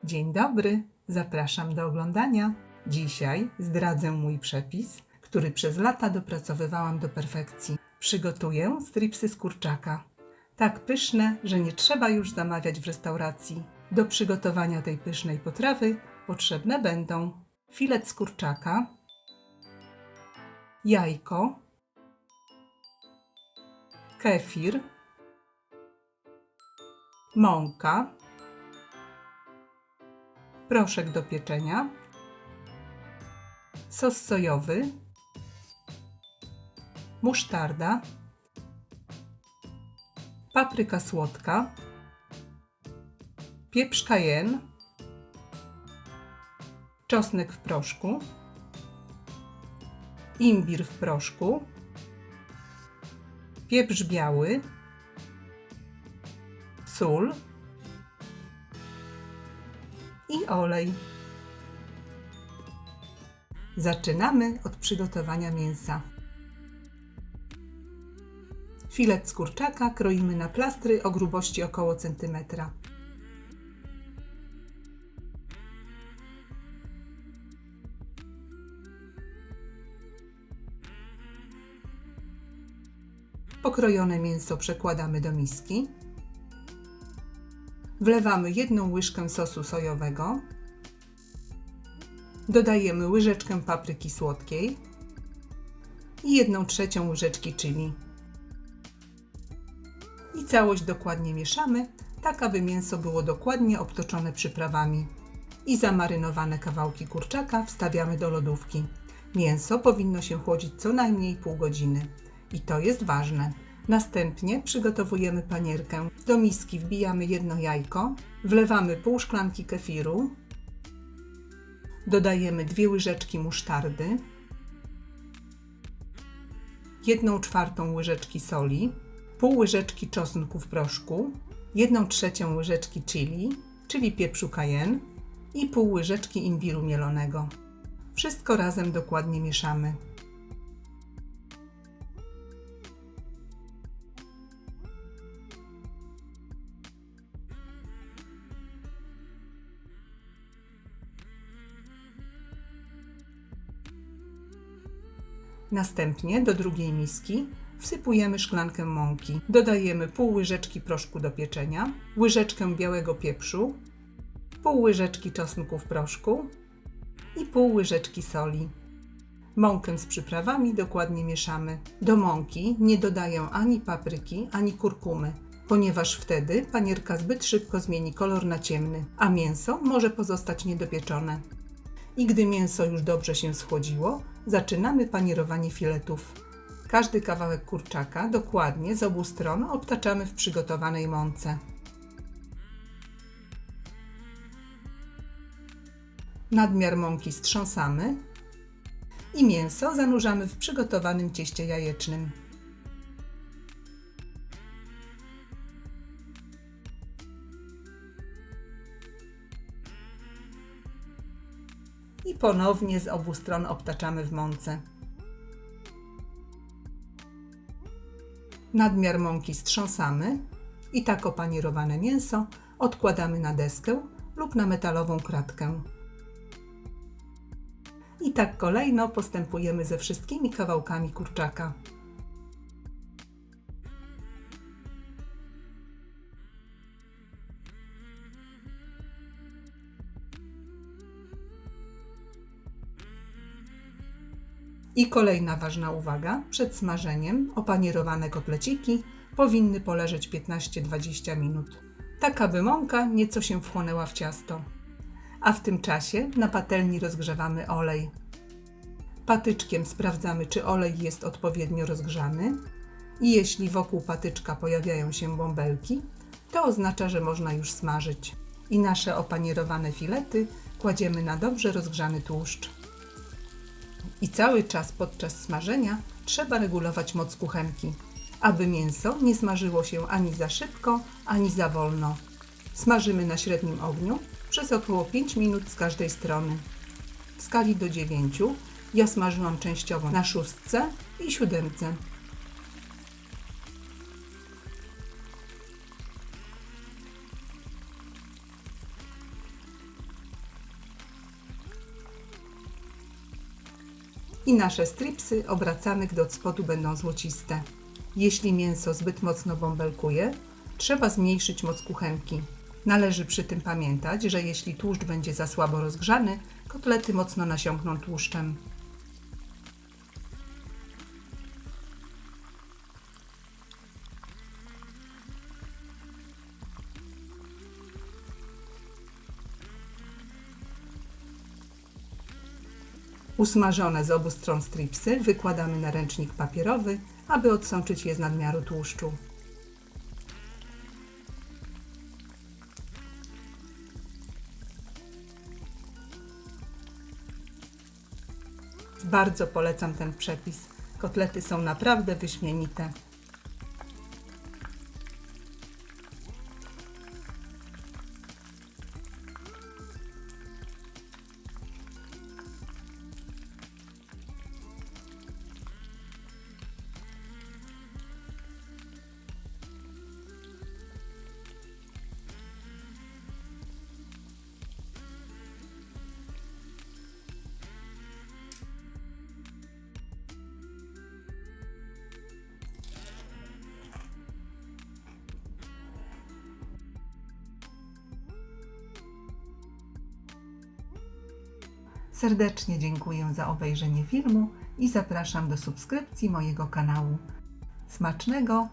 Dzień dobry, zapraszam do oglądania. Dzisiaj zdradzę mój przepis, który przez lata dopracowywałam do perfekcji. Przygotuję stripsy z kurczaka. Tak pyszne, że nie trzeba już zamawiać w restauracji. Do przygotowania tej pysznej potrawy potrzebne będą filet z kurczaka, jajko, kefir, mąka, proszek do pieczenia, sos sojowy, musztarda, papryka słodka, pieprz cayenne, czosnek w proszku, imbir w proszku, pieprz biały, sól i olej. Zaczynamy od przygotowania mięsa. Filet z kurczaka kroimy na plastry o grubości około centymetra. Pokrojone mięso przekładamy do miski. Wlewamy 1 łyżkę sosu sojowego. Dodajemy łyżeczkę papryki słodkiej i 1/3 łyżeczki chili. I całość dokładnie mieszamy, tak aby mięso było dokładnie obtoczone przyprawami. I zamarynowane kawałki kurczaka wstawiamy do lodówki. Mięso powinno się chłodzić co najmniej pół godziny. I to jest ważne. Następnie przygotowujemy panierkę. Do miski wbijamy 1 jajko, wlewamy pół szklanki kefiru, dodajemy 2 łyżeczki musztardy, 1/4 łyżeczki soli, pół łyżeczki czosnku w proszku, 1/3 łyżeczki chili, czyli pieprzu cayenne i pół łyżeczki imbiru mielonego. Wszystko razem dokładnie mieszamy. Następnie do drugiej miski wsypujemy szklankę mąki. Dodajemy pół łyżeczki proszku do pieczenia, łyżeczkę białego pieprzu, pół łyżeczki czosnku w proszku i pół łyżeczki soli. Mąkę z przyprawami dokładnie mieszamy. Do mąki nie dodaję ani papryki, ani kurkumy, ponieważ wtedy panierka zbyt szybko zmieni kolor na ciemny, a mięso może pozostać niedopieczone. I gdy mięso już dobrze się schłodziło, zaczynamy panierowanie filetów. Każdy kawałek kurczaka dokładnie z obu stron obtaczamy w przygotowanej mące. Nadmiar mąki strząsamy i mięso zanurzamy w przygotowanym cieście jajecznym. I ponownie z obu stron obtaczamy w mące. Nadmiar mąki strząsamy i tak opanierowane mięso odkładamy na deskę lub na metalową kratkę. I tak kolejno postępujemy ze wszystkimi kawałkami kurczaka. I kolejna ważna uwaga, przed smażeniem opanierowane kotleciki powinny poleżeć 15-20 minut, tak aby mąka nieco się wchłonęła w ciasto. A w tym czasie na patelni rozgrzewamy olej. Patyczkiem sprawdzamy, czy olej jest odpowiednio rozgrzany i jeśli wokół patyczka pojawiają się bąbelki, to oznacza, że można już smażyć. I nasze opanierowane filety kładziemy na dobrze rozgrzany tłuszcz. I cały czas podczas smażenia trzeba regulować moc kuchenki, aby mięso nie smażyło się ani za szybko, ani za wolno. Smażymy na średnim ogniu przez około 5 minut z każdej strony. W skali do 9 ja smażyłam częściowo na 6 i 7. I nasze stripsy obracamy, gdy od spodu będą złociste. Jeśli mięso zbyt mocno bąbelkuje, trzeba zmniejszyć moc kuchenki. Należy przy tym pamiętać, że jeśli tłuszcz będzie za słabo rozgrzany, kotlety mocno nasiąkną tłuszczem. Usmażone z obu stron stripsy wykładamy na ręcznik papierowy, aby odsączyć je z nadmiaru tłuszczu. Bardzo polecam ten przepis. Kotlety są naprawdę wyśmienite. Serdecznie dziękuję za obejrzenie filmu i zapraszam do subskrypcji mojego kanału. Smacznego!